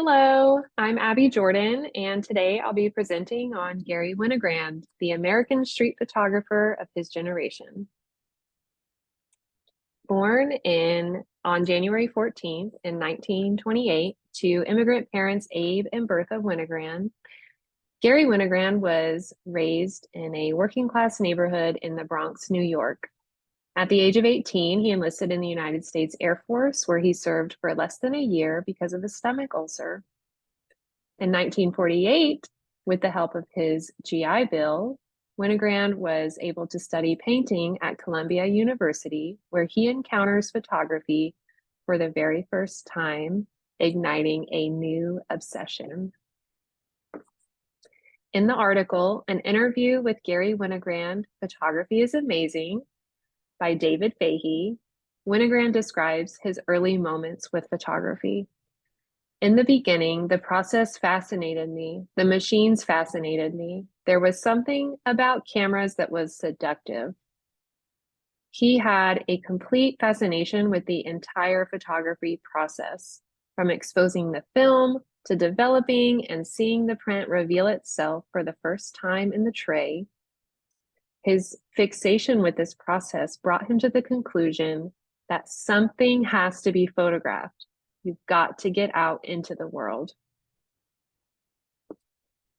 Hello, I'm Abbie Jordan, and today I'll be presenting on Gary Winogrand, the American street photographer of his generation. Born on January 14th in 1928 to immigrant parents Abe and Bertha Winogrand, Gary Winogrand was raised in a working class neighborhood in the Bronx, New York. At the age of 18, he enlisted in the United States Air Force, where he served for less than a year because of a stomach ulcer. In 1948, with the help of his GI Bill, Winogrand was able to study painting at Columbia University, where he encounters photography for the very first time, igniting a new obsession. In the article, An Interview with Gary Winogrand, Photography is Amazing, by David Fahey, Winogrand describes his early moments with photography. In the beginning, the process fascinated me. The machines fascinated me. There was something about cameras that was seductive. He had a complete fascination with the entire photography process, from exposing the film to developing and seeing the print reveal itself for the first time in the tray. His fixation with this process brought him to the conclusion that something has to be photographed. You've got to get out into the world.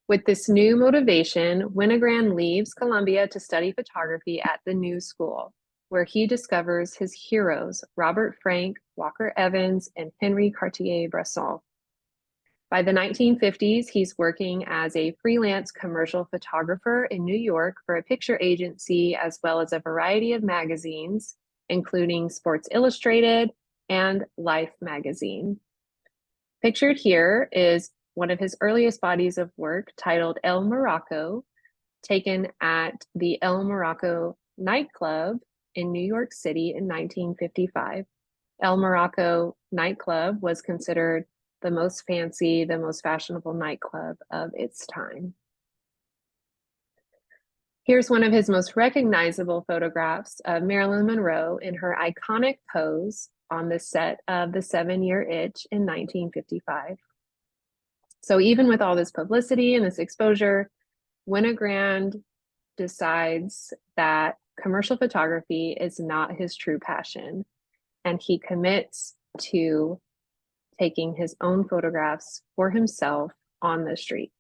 With this new motivation, Winogrand leaves Columbia to study photography at the New School, where he discovers his heroes, Robert Frank, Walker Evans, and Henri Cartier-Bresson. By the 1950s, he's working as a freelance commercial photographer in New York for a picture agency, as well as a variety of magazines, including Sports Illustrated and Life magazine. Pictured here is one of his earliest bodies of work titled El Morocco, taken at the El Morocco nightclub in New York City in 1955. El Morocco nightclub was considered the most fancy, the most fashionable nightclub of its time. Here's one of his most recognizable photographs of Marilyn Monroe in her iconic pose on the set of The 7-Year Itch in 1955. So even with all this publicity and this exposure, Winogrand decides that commercial photography is not his true passion, and he commits to taking his own photographs for himself on the street.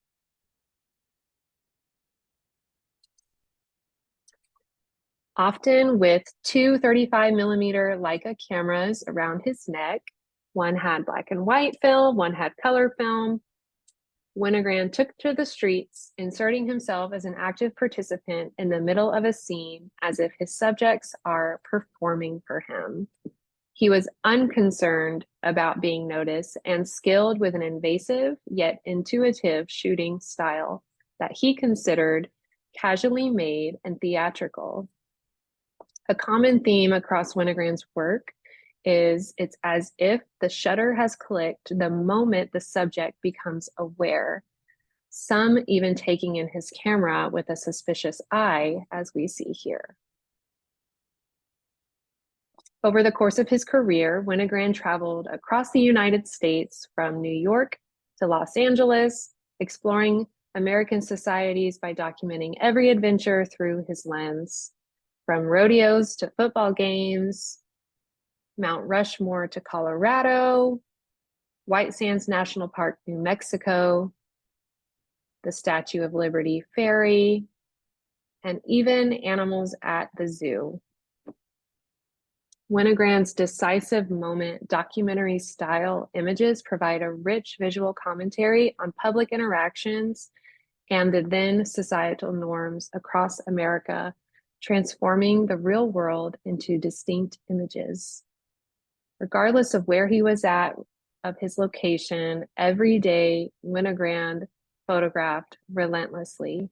Often with two 35mm Leica cameras around his neck, one had black and white film, one had color film, Winogrand took to the streets, inserting himself as an active participant in the middle of a scene as if his subjects are performing for him. He was unconcerned about being noticed and skilled with an invasive yet intuitive shooting style that he considered casually made and theatrical. A common theme across Winogrand's work is it's as if the shutter has clicked the moment the subject becomes aware, some even taking in his camera with a suspicious eye, as we see here. Over the course of his career, Winogrand traveled across the United States from New York to Los Angeles, exploring American societies by documenting every adventure through his lens, from rodeos to football games, Mount Rushmore to Colorado, White Sands National Park, New Mexico, the Statue of Liberty Ferry, and even animals at the zoo. Winogrand's decisive moment documentary style images provide a rich visual commentary on public interactions and the then societal norms across America, transforming the real world into distinct images. Regardless of where he was at, of his location, every day Winogrand photographed relentlessly,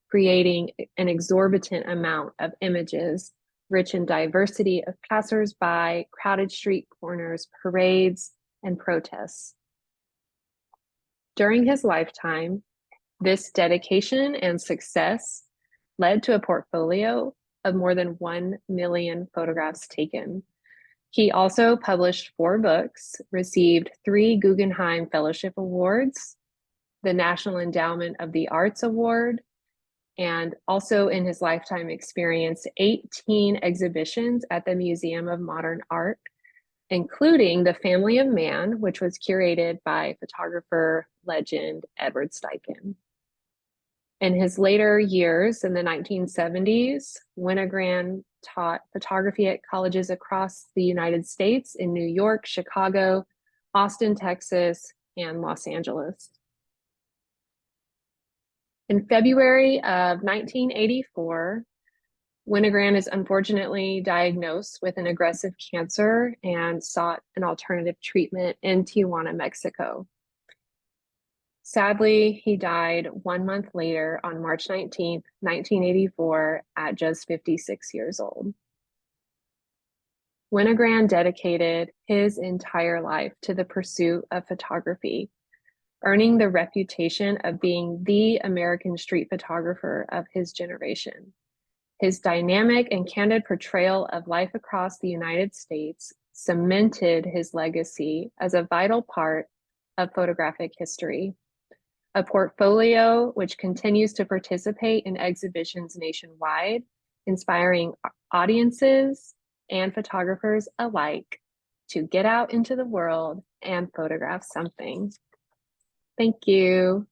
creating an exorbitant amount of images rich in diversity of passersby, crowded street corners, parades, and protests. During his lifetime, this dedication and success led to a portfolio of more than 1 million photographs taken. He also published 4 books, received 3 Guggenheim Fellowship Awards, the National Endowment of the Arts Award, and also in his lifetime experienced 18 exhibitions at the Museum of Modern Art, including The Family of Man, which was curated by photographer legend Edward Steichen. In his later years in the 1970s, Winogrand taught photography at colleges across the United States in New York, Chicago, Austin, Texas, and Los Angeles. In February of 1984, Winogrand is unfortunately diagnosed with an aggressive cancer and sought an alternative treatment in Tijuana, Mexico. Sadly, he died 1 month later on March 19th, 1984, at just 56 years old. Winogrand dedicated his entire life to the pursuit of photography, earning the reputation of being the American street photographer of his generation. His dynamic and candid portrayal of life across the United States cemented his legacy as a vital part of photographic history, a portfolio which continues to participate in exhibitions nationwide, inspiring audiences and photographers alike to get out into the world and photograph something. Thank you.